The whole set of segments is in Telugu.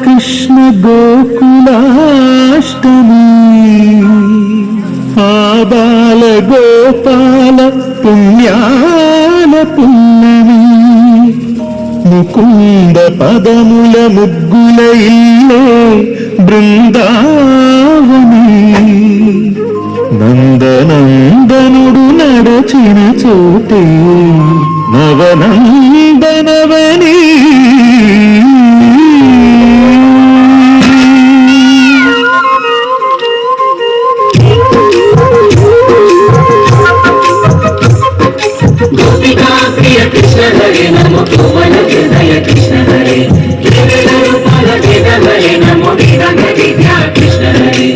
కృష్ణ గోకులాష్టమి ఆబాల గోపాల పుణ్యాల పున్నమి ముకుంద పదముల ముగ్గుల ఇల్లే బృందావని నందనందనుడు నడచిన చోటే నవనందనవని కృష్ణ హరే నమో కోమల హృదయ కృష్ణ హరే రూపాల వేద హరే నమో వేదాంగ విద్యా కృష్ణ హరే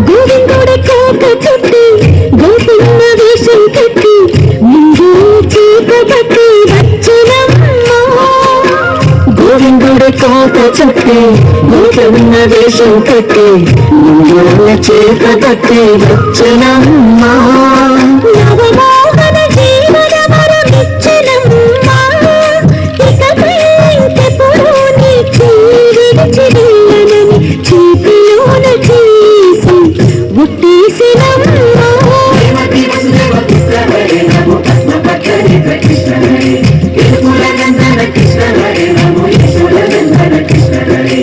గోవిందుడి కోక చుట్టి గోపిన్న వేషం కట్టి ముందు చీకబట్టి వచ్చినమ్మ గోవిందుడి కోక చుట్టి గోపిన్న వేషం కట్టి ముందు చీకబట్టి వచ్చినమ్మ నవమోహన జీవన వరమిచ్చినమ్మ ఇకపై ఇంకెప్పుడు నీ విడిచివేయనని చీపిలోన చేసి ఉట్టేసినమ్మ కృష్ణ హరే ఎలుగుల నందన కృష్ణ హరే నమో యశోద నందన కృష్ణ హరే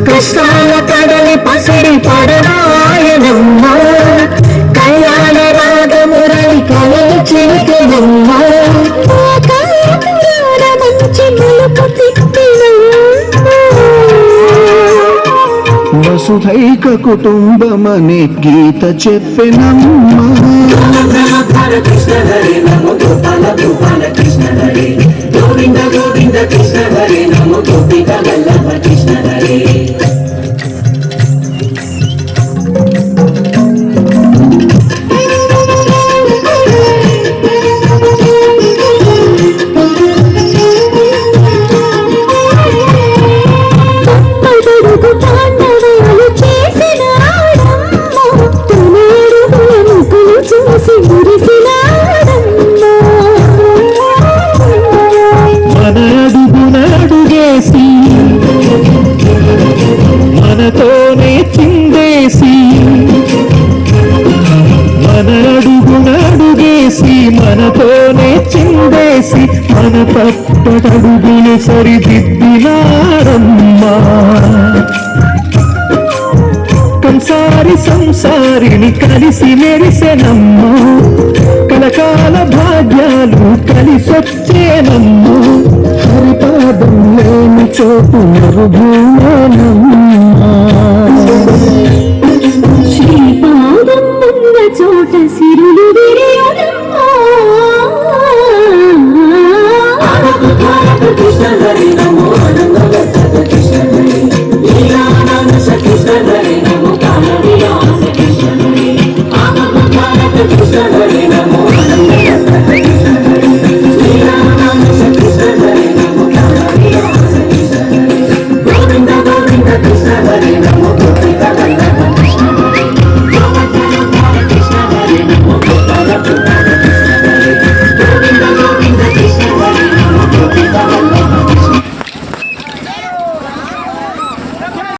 కృష్ణాల కడలి పసిడి పడనాయనమ్మ కళ్యాణ రాగమురళి కలలి చిలికెనమ్మ మంచి మలుపు వసుధైక కుటుంబమనే గీత చెప్పెనమ్మ కృష్ణ హరే నమో గోపాల గోపాల కృష్ణ హరే గోవింద గోవింద కృష్ణ హరే నమో గోపిక వల్లభ కృష్ణ హరే మనడుగునడుగేసి మనతోనే చిందేసి మనడుగునడుగేసి మనతోనే చిందేసి మన తప్పటడుగులు సరిదిద్దినారమ్మా కంసారి సంసారిని కలిసి మెరిసెనమ్మ కలకాల భాగ్యాలు కలిసొచ్చేనమ్మ హరిపాదం లేని చోటు మరుగునమ్మ శ్రీపాదం ఉన్న చోట సిరులు విరియునమ్మ